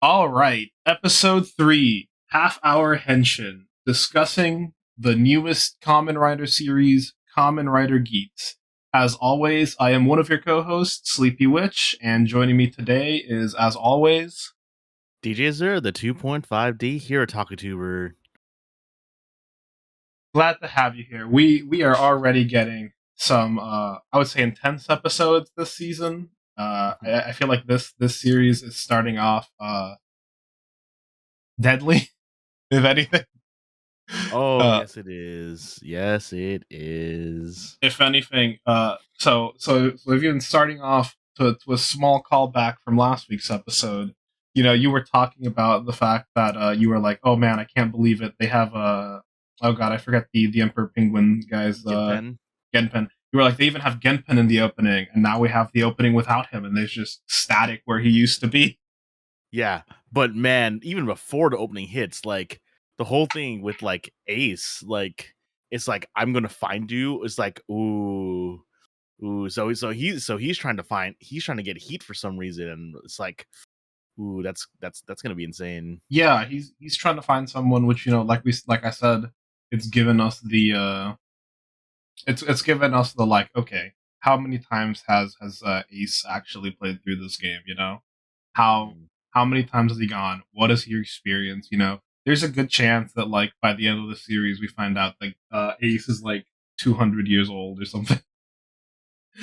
All right, episode 3, half hour Henshin, discussing the newest Common Rider series, Common Rider Geats. As always, I am one of your co-hosts, Sleepy Witch, and joining me today is, as always, DJ Azure, the 2.5D hero talkatuber. glad to have you here. We are already getting some, I would say, intense episodes this season. I feel like this series is starting off deadly, if anything. Oh, Uh, yes, it is. Yes, it is. if anything, so if you're starting off to a small callback from last week's episode, you were talking about the fact that you were like, oh man, I can't believe it. They have oh god, I forget the Emperor Penguin guys, Ginpen. Genpen. You were like, they even have Genpen in the opening, and now we have the opening without him, and there's just static where he used to be. Yeah, but man, even before the opening hits, like the whole thing with like Ace, like it's like I'm gonna find you. It's like ooh. So he's trying to get heat for some reason, and it's like ooh, that's gonna be insane. Yeah, he's trying to find someone, which like I said, it's given us the it's given us the like, okay, how many times has Ace actually played through this game? How Mhm. how many times has he gone? What has he experienced? There's a good chance that like by the end of the series we find out like Ace is like 200 years old or something.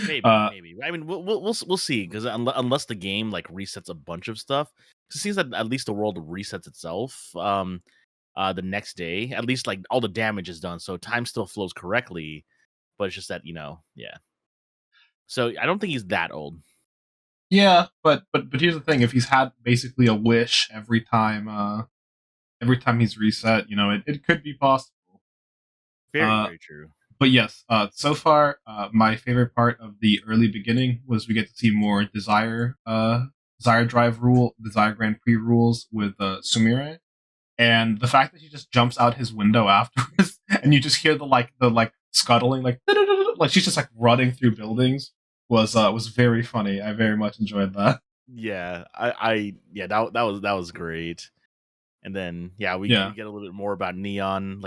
Maybe, Uh, maybe. I mean, we'll see because unless the game like resets a bunch of stuff, it seems that at least the world resets itself. The next day, at least like all the damage is done, so time still flows correctly. But it's just that yeah. So I don't think he's that old. yeah, but here's the thing: if he's had basically a wish every time he's reset, it could be possible. Very, Uh, very true. but yes, so far, my favorite part of the early beginning was we get to see more Desire Drive Desire Grand Prix rules with Sumire, and the fact that he just jumps out his window afterwards, and you just hear the scuttling, like she's just like running through buildings was very funny. I very much enjoyed that. Yeah, I yeah that was great. And then yeah, we Yeah, get a little bit more about Neon,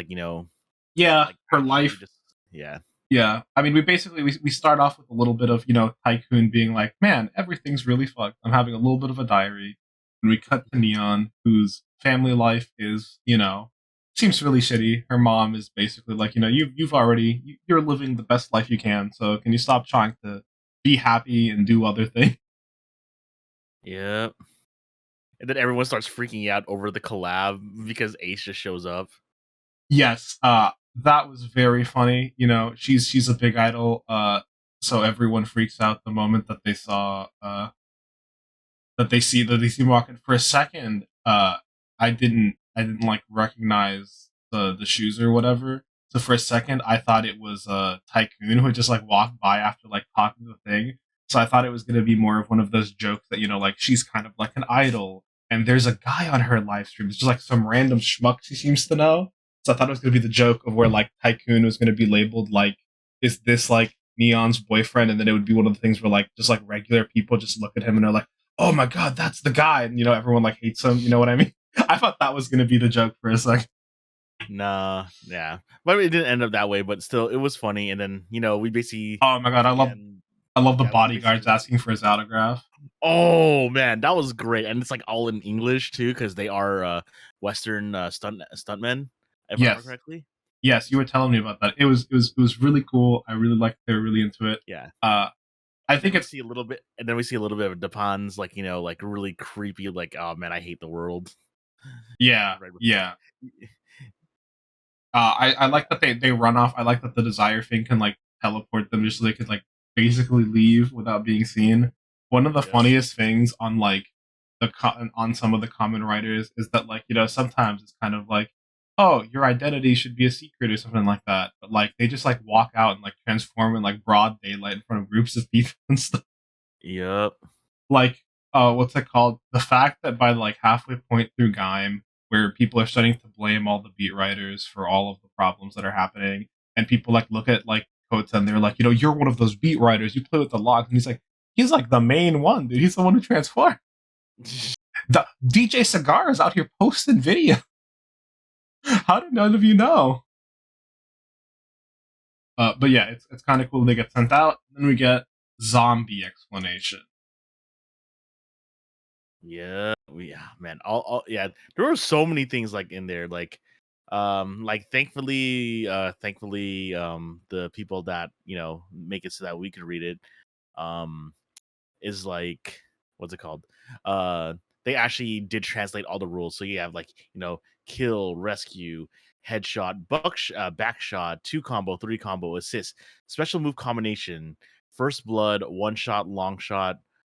yeah, like her actually life. just yeah. Yeah, I mean, we start off with a little bit of Tycoon being like, "Man, everything's really fucked. I'm having a little bit of a diary," and we cut to Neon, whose family life is seems really shitty. Her mom is basically like, you're living the best life you can, so can you stop trying to be happy and do other things? Yep. And then everyone starts freaking out over the collab because Ace just shows up. Yes, that was very funny. She's a big idol, so everyone freaks out the moment that they saw that they see him walking. For a second, I didn't like recognize the shoes or whatever. So for a second, I thought it was Tycoon who had just like walked by after like talking to the thing. So I thought it was gonna be more of one of those jokes that like she's kind of like an idol, and there's a guy on her live stream. It's just like some random schmuck she seems to know. So I thought it was gonna be the joke of where like Tycoon was gonna be labeled like, is this like Neon's boyfriend? And then it would be one of the things where like just like regular people just look at him and they're like, oh my god, that's the guy, and everyone like hates him. You know what I mean? I thought that was gonna be the joke for a second. Nah, yeah. But it didn't end up that way, but still it was funny. And then, we basically Oh my god, once again I love the yeah, we bodyguards basically asking for his autograph. oh man, that was great. And it's like all in English too, because they are Western stuntmen, if I remember Yes, correctly. yes, you were telling me about that. It was really cool. I really liked. They were really into it. Yeah. Uh, I And then think we it's see a little bit and then we see a little bit of Dupin's like, like really creepy, like, oh man, I hate the world. yeah, Right yeah. I like that they run off. I like that the desire thing can like teleport them just so they could like basically leave without being seen. One of the Yep. funniest things on like on some of the common writers is that like sometimes it's kind of like, oh, your identity should be a secret or something like that, but like they just like walk out and like transform in like broad daylight in front of groups of people and stuff. Yep. Like what's it called, the fact that by like halfway point through Gaim, where people are starting to blame all the beat writers for all of the problems that are happening, and people like look at like Kota and they're like, you're one of those beat writers, you play with the logs, and he's like the main one, dude, he's the one who transformed. The DJ Cigar is out here posting video. How did none of you know? But yeah, it's kind of cool. They get sent out, and then we get zombie explanation. Yeah, man. All yeah, there were so many things like in there, like thankfully, the people that make it so that we could read it, um, is like what's it called? Uh, they actually did translate all the rules, so you have like kill, rescue, headshot, back shot, 2 combo, 3 combo, assist, special move combination, first blood, 1 shot, long shot,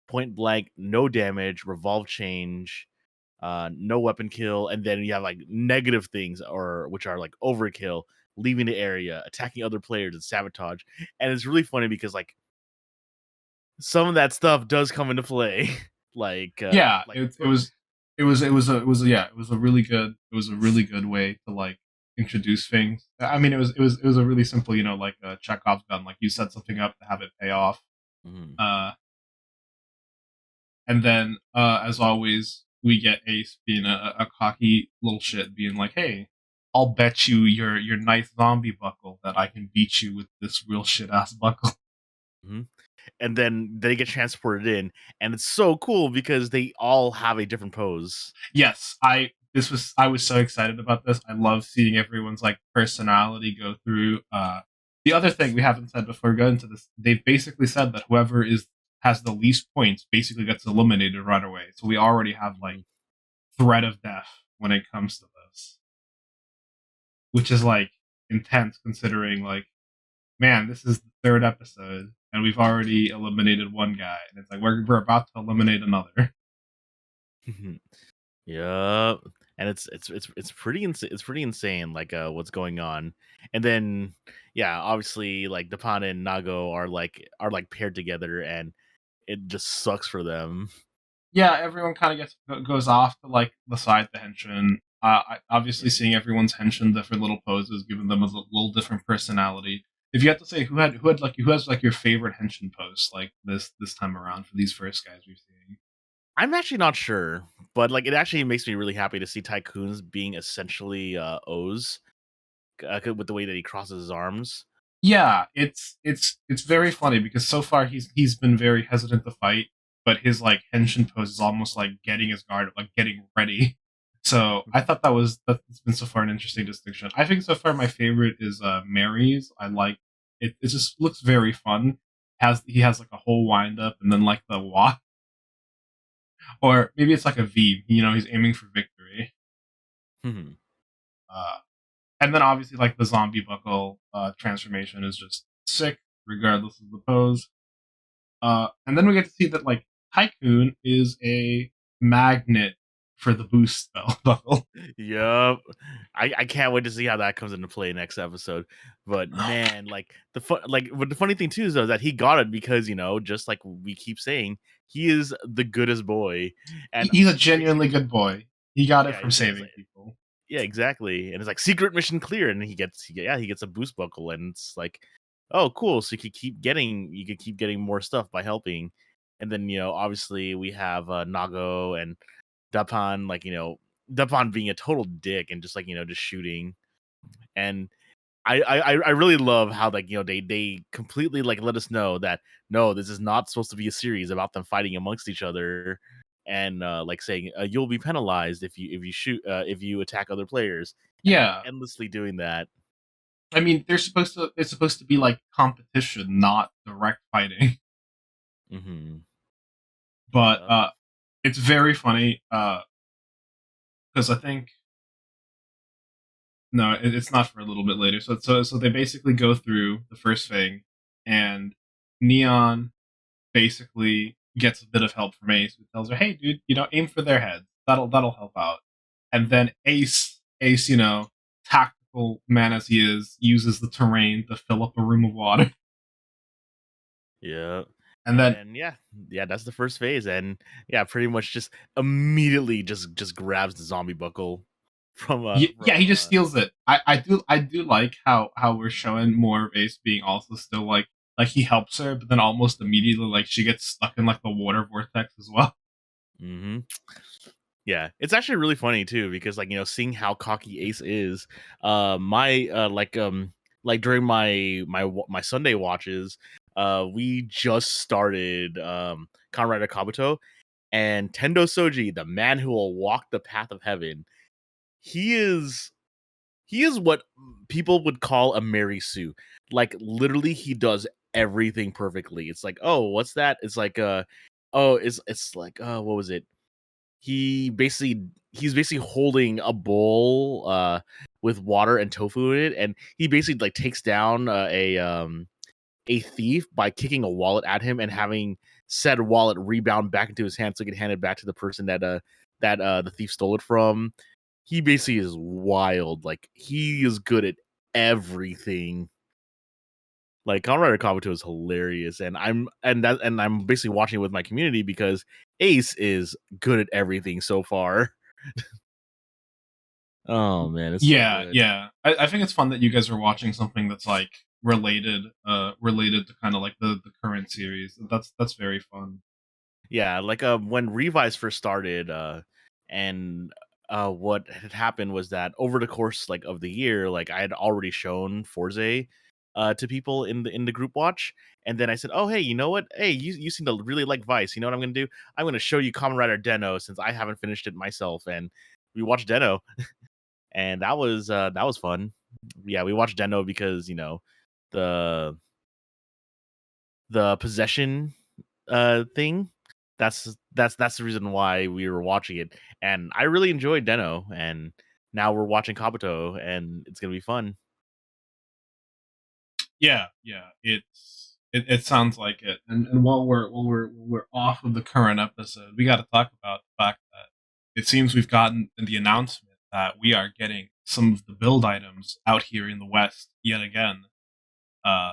point blank, no damage, revolve change, no weapon kill, and then you have like negative things or which are like overkill, leaving the area, attacking other players, and sabotage. And it's really funny because like some of that stuff does come into play. Yeah, it was a really good way to like introduce things. I mean, it was a really simple, like a Chekhov's gun. Like you set something up to have it pay off. Mhm. Uh, and then as always, we get Ace being a cocky little shit, being like, "Hey, I'll bet you your nice zombie buckle that I can beat you with this real shit ass buckle." Mhm. And then they get transported in, and it's so cool because they all have a different pose. Yes, I was so excited about this. I love seeing everyone's like personality go through. The other thing we haven't said before we go into this, they've basically said that whoever is has the least points basically gets eliminated right away. So we already have like Mhm. threat of death when it comes to this, which is like intense considering like, man, this is the third episode and we've already eliminated one guy, and it's like we're about to eliminate another. Yep. And it's pretty it's pretty insane like what's going on. And then yeah, obviously like Dapan and Nago are like paired together, and it just sucks for them. Yeah, everyone kind of goes off to like the side the Henshin. Obviously, Yeah. seeing everyone's Henshin different little poses, giving them a little different personality. If you had to say who has like your favorite Henshin pose like this time around for these first guys we've seen. I'm actually not sure, but like it actually makes me really happy to see Tycoons being essentially O's with the way that he crosses his arms. Yeah, it's very funny because so far he's been very hesitant to fight, but his like Henshin pose is almost like getting his guard, like getting ready. So I thought that's been so far an interesting distinction. I think so far my favorite is Mary's. I like it. It just looks very fun. He has like a whole wind up and then like the walk, or maybe it's like a V. He's aiming for victory. Mhm. Uh, and then obviously like the zombie buckle transformation is just sick, regardless of the pose. And then we get to see that like Tycoon is a magnet for the boost spell buckle. Yep. I can't wait to see how that comes into play next episode. But man, but the funny thing too is though that he got it because, just like we keep saying, he is the goodest boy. And He's a genuinely good boy. He got it yeah, from it's saving like, people. yeah, exactly. And it's like secret mission clear, and he gets a boost buckle, and it's like, oh, cool. So you could keep getting more stuff by helping. And then obviously we have Nago and Dapan, Dapan being a total dick and just just shooting. And I really love how like they completely like let us know that no, this is not supposed to be a series about them fighting amongst each other, and like saying you'll be penalized if you shoot if you attack other players, and like Yeah, endlessly doing that. I mean it's supposed to be like competition, not direct fighting. Hmm. But Yep. it's very funny because I think no, it's not for a little bit later. So they basically go through the first thing, and Neon basically gets a bit of help from Ace, who tells her, "Hey, dude, aim for their heads. That'll help out." And then Ace, tactical man as he is, uses the terrain to fill up a room of water, Yeah. and And then then yeah, that's the first phase, and yeah, pretty much just immediately just grabs the zombie buckle from yeah, he just steals it. I do like how we're showing more of Ace being also still like he helps her, but then almost immediately like she gets stuck in like the water vortex as well. hmm Yeah, it's actually really funny too because like seeing how cocky Ace is, my like during my Sunday watches, we just started Kamen Rider Kabuto, and Tendo Soji, the man who will walk the path of heaven. He is what people would call a Mary Sue. Like literally, he does everything perfectly. It's like, oh, what's that? It's like oh, it's like what was it? He's basically holding a bowl with water and tofu in it, and he basically like takes down a thief by kicking a wallet at him and having said wallet rebound back into his hand so he can hand it back to the person that the thief stole it from. He basically is wild. Like he is good at everything. Like Kamen Rider Kabuto is hilarious, and I'm basically watching it with my community because Ace is good at everything so far. Oh man, it's so Yeah, good. yeah. I think it's fun that you guys are watching something that's like related to kind of like the current series. That's very fun. Yeah, like when Revise first started, and what had happened was that over the course like of the year, like I had already shown Forze to people in the group watch, and then I said, "Oh, hey, you know what? Hey, you seem to really like Vice. You know what I'm gonna do? I'm gonna show you Kamen Rider Den-O since I haven't finished it myself." And we watched Den-O, and that was fun. Yeah, we watched Den-O because the the possession thing. That's the reason why we were watching it, and I really enjoyed Den-O, and now we're watching Kabuto, and it's gonna be fun. Yeah, yeah. It sounds like it. And while we're off of the current episode, we got to talk about the fact that it seems we've gotten the announcement that we are getting some of the build items out here in the West yet again.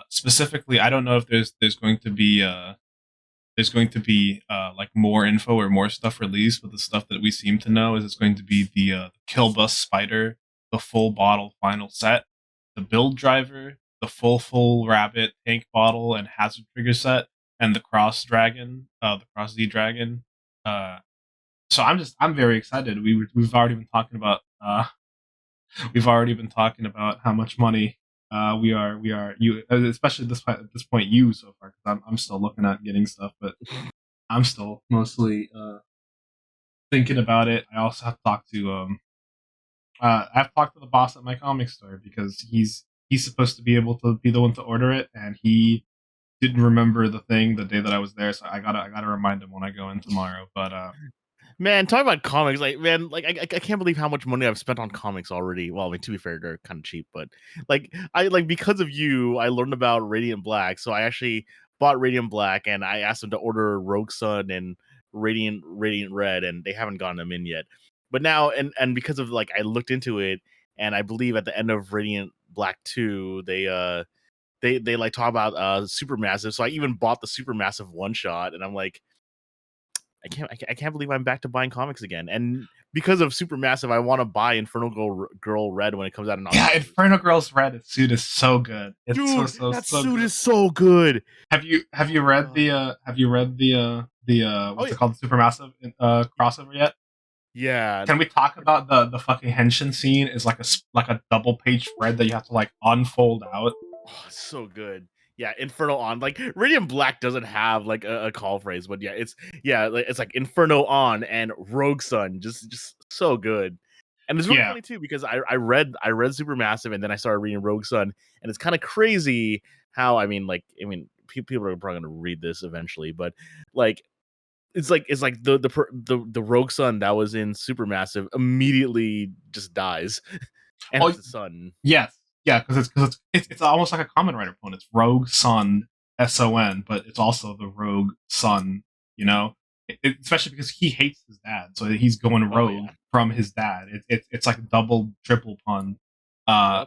Specifically, I don't know if there's going to be like more info or more stuff released, but the stuff that we seem to know is it's going to be the Kill Bus Spider, the full bottle final set, the build driver, the full rabbit tank bottle and hazard trigger set, and the cross dragon, the cross Z dragon. Uh, so I'm very excited. We've already been talking about we've already been talking about how much money we are you, especially at this point you so far, because I'm still looking at getting stuff, but I'm still mostly thinking about it. I also have talked to I've talked to the boss at my comic store because he's supposed to be able to be the one to order it, and he didn't remember the thing the day that I was there, so I gotta remind him when I go in tomorrow. But Man, talking about comics, like man, like I can't believe how much money I've spent on comics already. Well, I mean, to be fair, they're kind of cheap, but like I like because of you, I learned about Radiant Black, so I actually bought Radiant Black, and I asked them to order Rogue Sun and Radiant Red, and they haven't gotten them in yet. But now, and because of like I looked into it, and I believe at the end of Radiant Black 2, they like talk about Supermassive, so I even bought the Supermassive one shot, and I'm like I can't believe I'm back to buying comics again. And because of Supermassive, I want to buy Girl Red when it comes out in yeah, October. Inferno Girl's red suit is so good. It's so Dude, so that so suit good. is so good. Have you read the Oh what's yeah, it called, the Supermassive crossover yet? yeah. Can we talk about the fucking Henshin scene? Is like like a double page spread that you have to like unfold out. Oh, it's so good. Yeah, Inferno on. Like Radiant Black doesn't have like a call phrase, but it's like Inferno on and Rogue Sun. Just so good. And it's really Yeah. funny too because I read Supermassive and then I started reading Rogue Sun, and it's kind of crazy how people are probably gonna read this eventually, but like it's like the Rogue Sun that was in Supermassive immediately just dies, and Oh it's the sun. yes, yeah, because it's almost like a common writer opponent. It's Rogue Sun Son, but it's also the Rogue Sun. You know, especially because he hates his dad, so he's going Oh rogue yeah. from his dad. It's like a double triple pun. Uh,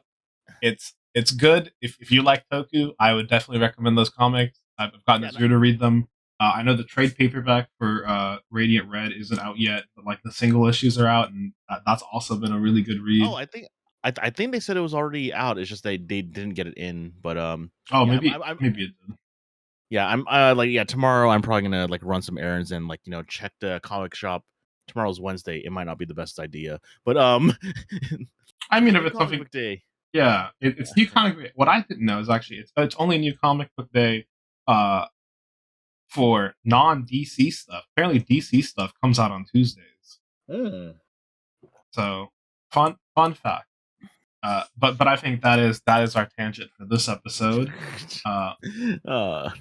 Yep. it's good. If you like Toku, I would definitely recommend those comics. I've gotten Yeah. Azure to read them. I know the trade paperback for Radiant Red isn't out yet, but like the single issues are out, and that's also been a really good Oh, read. I think they said it was already out. It's just they didn't get it in. But Oh, yeah, maybe it did. I'm like, yeah, tomorrow I'm probably gonna like run some errands and like check the comic shop tomorrow's Wednesday. It might not be the best idea, but I mean, if new it's comic something, book day. yeah, it's new comic book. What I didn't know is actually it's only new comic book day uh for non DC stuff. Apparently, DC stuff comes out on Tuesdays. Mm. So fun fact. But I think that is our tangent for this episode.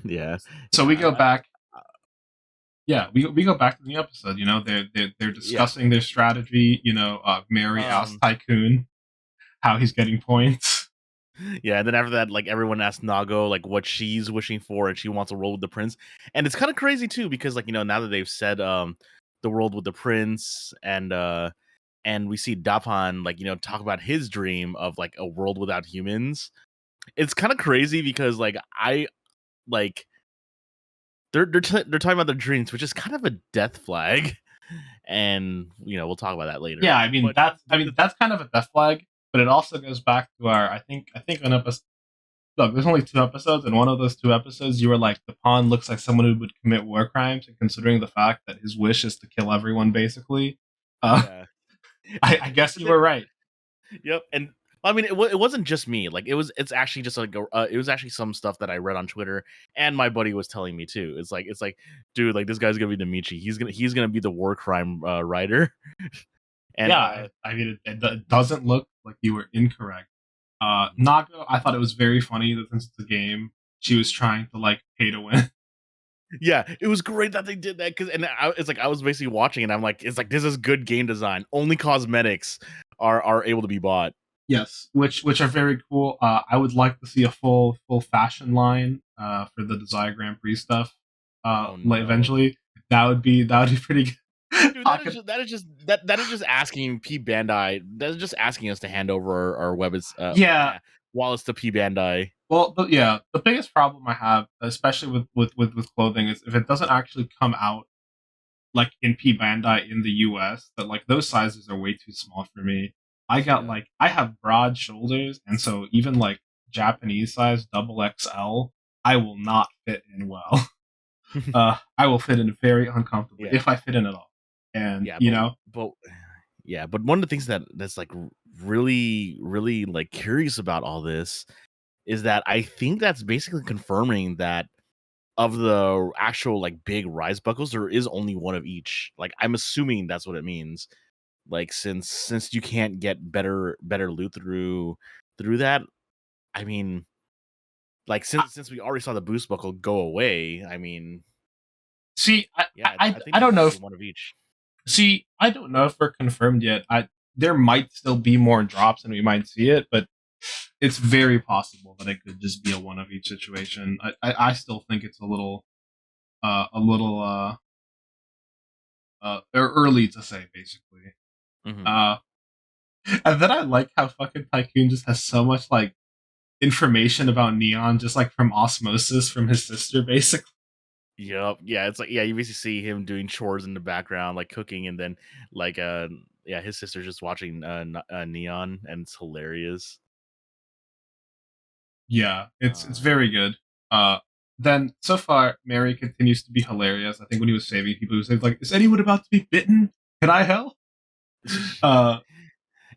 Yeah. So we go I- back. Yeah, we go back to the episode. You know, they're Yeah. discussing their strategy. You know, Mary asks Tycoon how he's getting points. Yeah, and then after that, like everyone asks Nago like what she's wishing for, and she wants a role with the prince. And it's kind of crazy too, because like now that they've said the world with the prince, and we see Dapan like talk about his dream of like a world without humans. It's kind of crazy because like I like they're talking about their dreams, which is kind of a death flag. And we'll talk about that later. Yeah, I mean But that's kind of a death flag, but it also goes back to our I think on episode. Look, there's only 2 episodes, and one of those 2 episodes, you were like, the pawn looks like someone who would commit war crimes, and considering the fact that his wish is to kill everyone, basically, yeah. I guess you were right. Yep, and I mean, it wasn't just me. Like, it's actually just like it was actually some stuff that I read on Twitter, and my buddy was telling me too. It's like, dude, like this guy's gonna be Demichi. He's gonna be the war crime writer. And Yeah, I mean, it doesn't look like you were incorrect. Nago, I thought it was very funny that since it's a game, she was trying to like pay to win. yeah, it was great that they did that it's like I was basically watching, and I'm like, it's like this is good game design. Only cosmetics are able to be bought. Yes, which are very cool. I would like to see a full fashion line for the Desire Grand Prix stuff. Oh, Like no. eventually, that would be pretty good. Dude, that is just asking P Bandai. That is just asking us to hand over our weapons. Yeah. Wallets to P Bandai. Well, yeah, the biggest problem I have, especially with clothing, is if it doesn't actually come out like in P Bandai in the US, that like those sizes are way too small for me. I got like I have broad shoulders, and so even like Japanese size double XL, I will not fit in well. I will fit in very uncomfortably if I fit in at all. And but one of the things that's like really really like curious about all this is that I think that's basically confirming that of the actual like big rise buckles, there is only one of each. Like I'm assuming that's what it means. Like since you can't get better loot through that, I mean, like since we already saw the boost buckle go away, I mean, see, I think I don't know if one of each. see I don't know if we're confirmed yet. There might still be more drops and we might see it, but it's very possible that it could just be a one of each situation. I still think it's a little early to say, basically. Mm-hmm. And then I like how fucking Tycoon just has so much like information about Neon, just like from osmosis from his sister, basically. Yep. Yeah, it's like you basically see him doing chores in the background, like cooking, and then like his sister's just watching Neon, and it's hilarious. Yeah, it's very good. Then so far, Mary continues to be hilarious. I think when he was saving people, he was like, "Is anyone about to be bitten? Can I help?"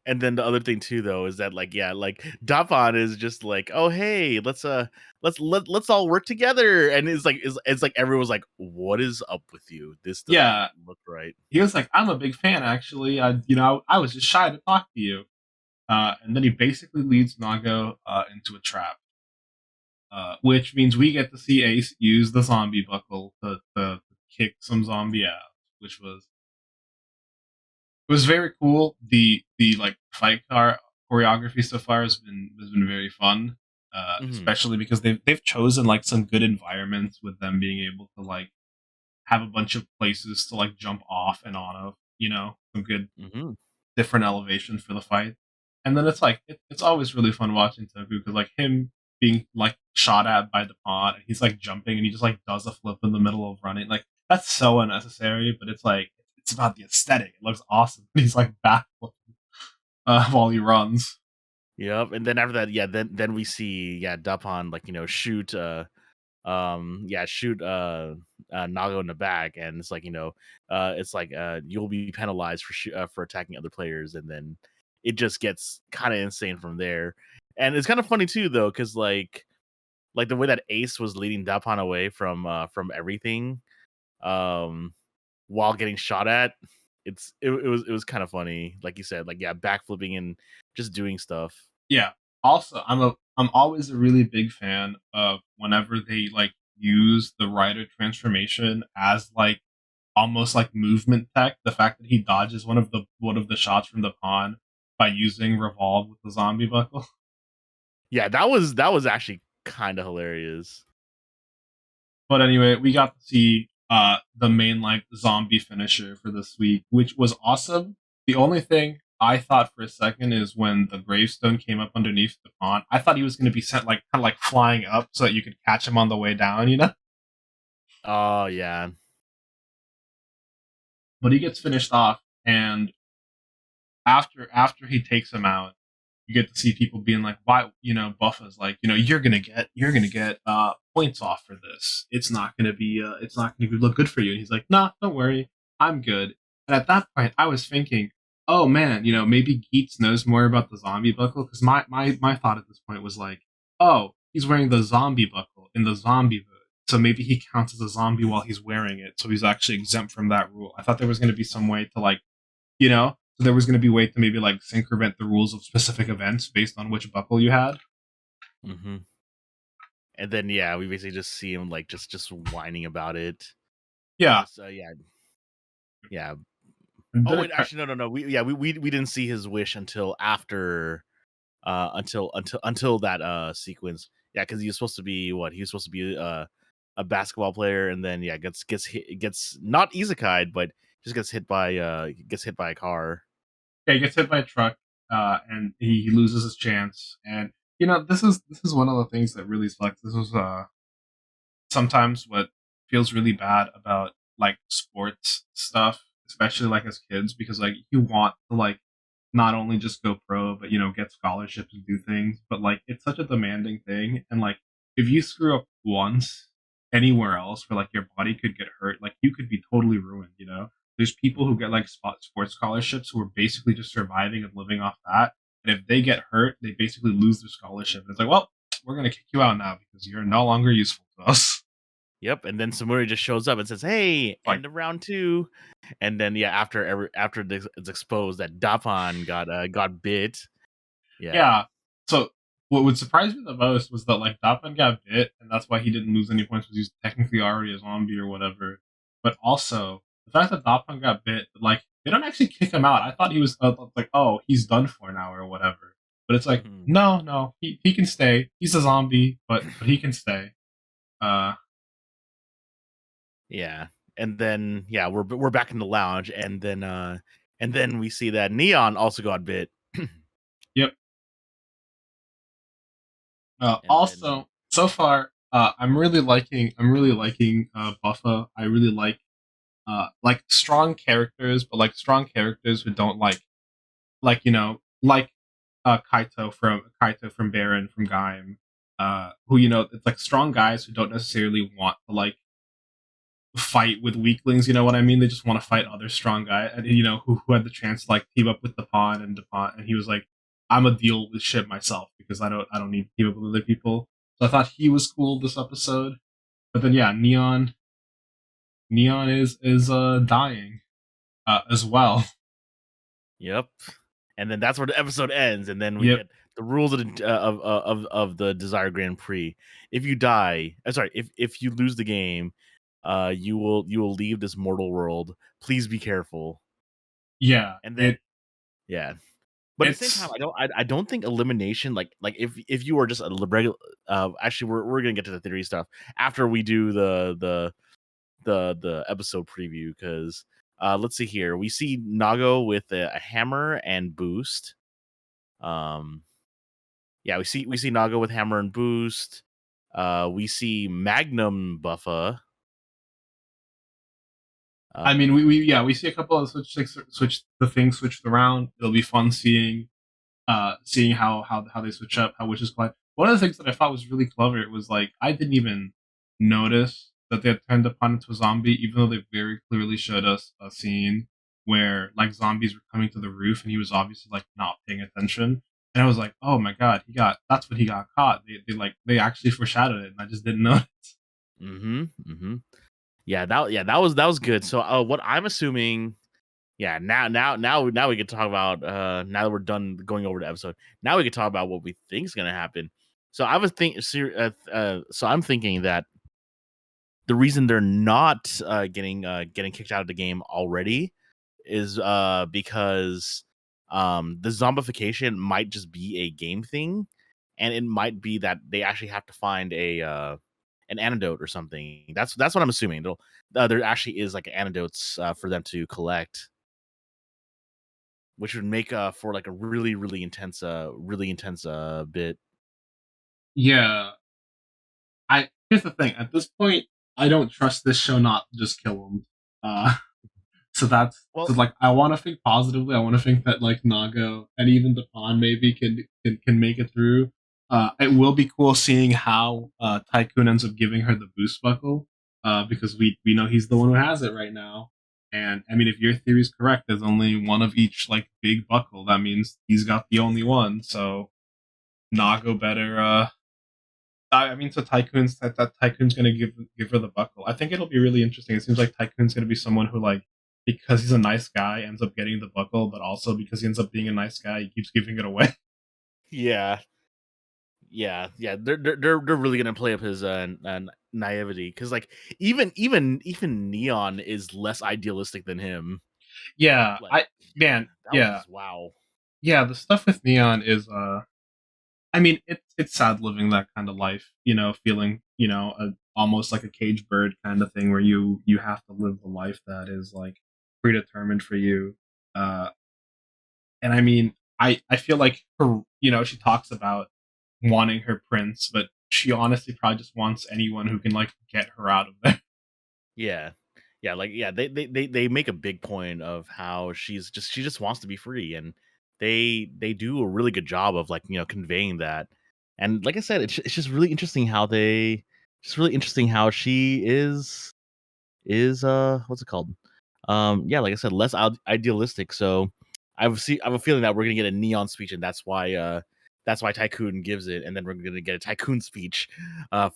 And then the other thing too, though, is that like Dapan is just like, oh hey, let's all work together, and it's like everyone's like, what is up with you? This doesn't look right. He was like, "I'm a big fan, actually. I was just shy to talk to you." And then he basically leads Nago into a trap. Which means we get to see Ace use the zombie buckle to kick some zombie ass, which was very cool. The like fight car choreography so far has been very fun, especially because they've chosen like some good environments with them being able to like have a bunch of places to like jump off and on of. Some good different elevations for the fight. And then it's like it's always really fun watching Toku because like him being like shot at by the pawn and he's like jumping and he just like does a flip in the middle of running. Like that's so unnecessary, but it's like it's about the aesthetic. It looks awesome. He's like backflipping while he runs. Yep. And then after that, then we see Dapan like shoot shoot Nago in the back, and it's like, it's like you'll be penalized for attacking other players, and then it just gets kind of insane from there. And it's kind of funny too, though, because like the way that Ace was leading Dapan away from everything, um, while getting shot at, it was kind of funny, like you said, like, yeah, backflipping and just doing stuff. Yeah. Also, I'm always a really big fan of whenever they like use the rider transformation as like almost like movement tech. The fact that he dodges one of the shots from the pawn by using revolve with the zombie buckle. Yeah, that was actually kind of hilarious. But anyway, we got to see the main like zombie finisher for this week, which was awesome. The only thing I thought for a second is when the gravestone came up underneath the pond, I thought he was going to be sent like kind of like flying up so that you could catch him on the way down, you know. Oh yeah. But he gets finished off, and after he takes him out, you get to see people being like, "Why?" Buffa's like, "You're gonna get points off for this. It's not gonna look good for you." And he's like, "Nah, don't worry, I'm good." And at that point, I was thinking, "Oh man, maybe Geets knows more about the zombie buckle." Because my thought at this point was like, "Oh, he's wearing the zombie buckle in the zombie mode, so maybe he counts as a zombie while he's wearing it, so he's actually exempt from that rule." I thought there was going to be some way to like, so there was going to be a way to maybe like synchronate the rules of specific events based on which buckle you had. hmm And then yeah, we basically just see him like just whining about it. Yeah. So yeah. And Oh then wait, actually no. We didn't see his wish until after until that sequence. Yeah, because he was supposed to be what? He was supposed to be a basketball player, and then yeah, gets not isekai'd, but just gets hit by a car. he gets hit by a truck, and he loses his chance. And this is one of the things that really sucks. This was sometimes what feels really bad about like sports stuff, especially like as kids, because like you want to like not only just go pro, but get scholarships and do things. But like it's such a demanding thing, and like if you screw up once anywhere else where like your body could get hurt, like you could be totally ruined. There's people who get like sports scholarships who are basically just surviving and living off that. And if they get hurt, they basically lose their scholarship. And it's like, well, we're gonna kick you out now because you're no longer useful to us. Yep, and then Samuri just shows up and says, "Hey, Like, end of round two." And then yeah, after it's exposed that Dapan got bit. Yeah. yeah. So what would surprise me the most was that like Dapan got bit, and that's why he didn't lose any points because he's technically already a zombie or whatever. But also the fact that Dapan got bit, like they don't actually kick him out. I thought he was like, oh, he's done for now or whatever. But it's like, Mhm. no, he can stay. He's a zombie, but he can stay. Uh, Yeah. And then yeah, we're back in the lounge, and then we see that Neon also got bit. yep. And then Also, so far, I'm really liking Buffa. I really like strong characters, but like strong characters who don't like Kaito from Baron from Gaim, who it's like strong guys who don't necessarily want to like fight with weaklings. You know what I mean? They just want to fight other strong guys, and who had the chance to like team up with DuPont, and he was like, "I'm a deal with shit myself because I don't need to team up with other people." So I thought he was cool this episode. But then yeah, Neon is dying as well. yep. And then that's where the episode ends, and then we Yep. get the rules of the Desire Grand Prix. If you die, sorry, if you lose the game, you will leave this mortal world. Please be careful. Yeah. And then It yeah, but at the same time, it's I don't think elimination, like if you are just a regular, actually we're gonna get to the theory stuff after we do the episode preview, because let's see here, we see Nago with a hammer and boost. Um, yeah, we see Nago with hammer and boost. We see Magnum Buffa. I mean, Um, we see a couple of switched around. It'll be fun seeing how they switch up, how wishes collide. One of the things that I thought was really clever was like I didn't even notice that they had turned upon into a zombie, even though they very clearly showed us a scene where like zombies were coming to the roof and he was obviously like not paying attention. And I was like, oh my god, that's what he got caught. They actually foreshadowed it and I just didn't know. Mm-hmm. Mm-hmm. That was good. So what I'm assuming, yeah, now we can talk about now that we're done going over the episode. Now we can talk about what we think is gonna happen. So I was so I'm thinking that the reason they're not getting kicked out of the game already is because the zombification might just be a game thing, and it might be that they actually have to find a an antidote or something. That's what I'm assuming. There actually is like antidotes for them to collect, which would make for like a really intense bit. Yeah, I here's the thing. At this point, I don't trust this show not to just kill him. So that's so Well, like I want to think positively. I want to think that like Nago and even Dapan maybe can make it through. It will be cool seeing how Tycoon ends up giving her the boost buckle, because we know he's the one who has it right now. And I mean, if your theory is correct, there's only one of each like big buckle. That means he's got the only one. So Nago better I mean, so that Tycoon's gonna give her the buckle. I think it'll be really interesting. It seems like Tycoon's gonna be someone who like because he's a nice guy ends up getting the buckle, but also because he ends up being a nice guy, he keeps giving it away. yeah, yeah. They're really gonna play up his naivety because like even Neon is less idealistic than him. Yeah, Like, I man, that was yeah, just wow. yeah. The stuff with Neon is I mean, it's sad living that kind of life. Feeling almost like a cage bird kind of thing where you have to live the life that is like predetermined for you. Uh, And I mean, I feel like she talks about wanting her prince, but she honestly probably just wants anyone who can like get her out of there. Yeah. Yeah, like yeah, they make a big point of how she just wants to be free, and they do a really good job of like, conveying that. And like I said, it's just really interesting how she is what's it called? Yeah, like I said, less idealistic. So I have a feeling that we're gonna get a Neon speech, and that's why Tycoon gives it, and then we're gonna get a Tycoon speech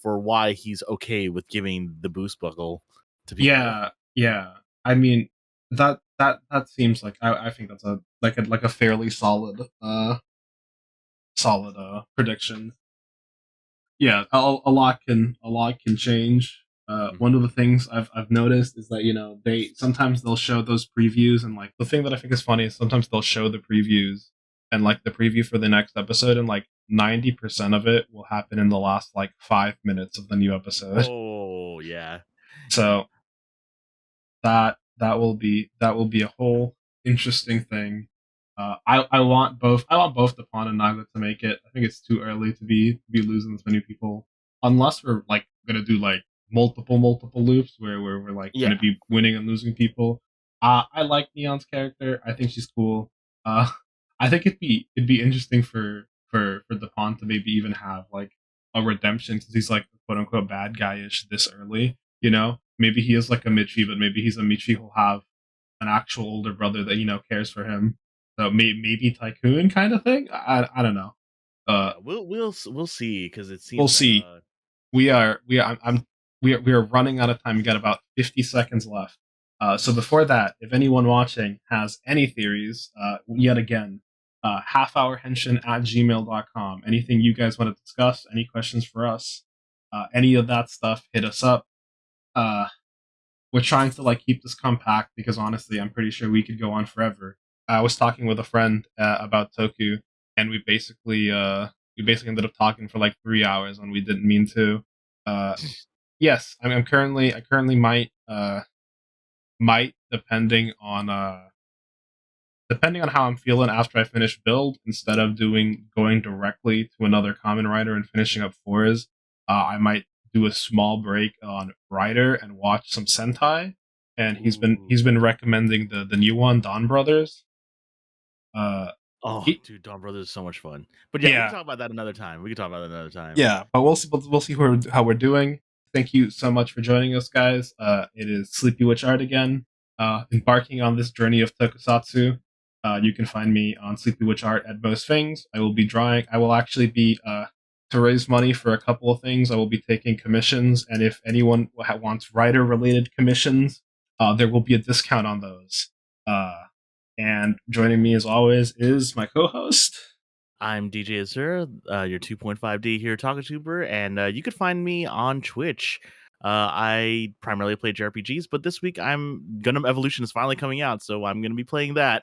for why he's okay with giving the boost buckle to people. Yeah, yeah. I mean, that seems like I think that's a fairly solid prediction. Yeah, a lot can change. One Mhm. of the things I've noticed is that they sometimes they'll show those previews, and like the thing that I think is funny is sometimes they'll show the previews and like the preview for the next episode, and like 90% of it will happen in the last like 5 minutes of the new episode. Oh yeah, yeah. So that will be a whole interesting thing. I want both Dupont and Naga to make it. I think it's too early to be losing this many people, unless we're like gonna do like multiple loops where we're like gonna Yeah. be winning and losing people. I like Neon's character. I think she's cool. Uh, I think it'd be interesting for Dupont to maybe even have like a redemption because he's like quote unquote bad guy-ish this early. Maybe he is like a Michi, but maybe he's a Michi who'll have an actual older brother that cares for him. So maybe Tycoon kind of thing. I don't know. Uh, Yeah, we'll see because it we'll seems that see. We are running out of time. We got about 50 seconds left. So before that, if anyone watching has any theories, yet again, halfhourhenshin@gmail.com. Anything you guys want to discuss? Any questions for us? Any of that stuff? Hit us up. Uh, we're trying to like keep this compact because honestly, I'm pretty sure we could go on forever. I was talking with a friend about Toku, and we basically ended up talking for like 3 hours when we didn't mean to. Uh, yes, I currently might depending on how I'm feeling after I finish build, instead of going directly to another common writer and finishing up fours, I might do a small break on writer and watch some Sentai. And he's ooh. been recommending the new one, Don Brothers. Uh, Oh, he, dude, Dawn Brothers is so much fun. But yeah, we can yeah, talk about that another time. We can talk about that another time. yeah, but we'll see. We'll see how we're doing. thank you so much for joining us, guys. It is Sleepy Witch Art again, embarking on this journey of tokusatsu. You can find me on Sleepy Witch Art at most things. I will be drawing. I will actually be to raise money for a couple of things. I will be taking commissions, and if anyone wants writer-related commissions, there will be a discount on those. And joining me as always is my co-host. I'm DJ Azure, your 2.5D here TalkTuber, and you could find me on Twitch. I primarily play JRPGs, but this week Gundam Evolution is finally coming out, so I'm gonna be playing that.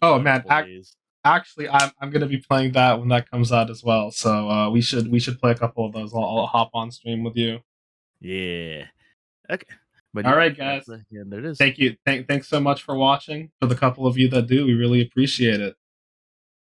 Oh in a man, couple days. actually, I'm gonna be playing that when that comes out as well. So we should play a couple of those. I'll hop on stream with you. Yeah. Okay. But All yeah, right, guys. yeah, there it is. Thank you. Thanks so much for watching. For the couple of you that do, we really appreciate it.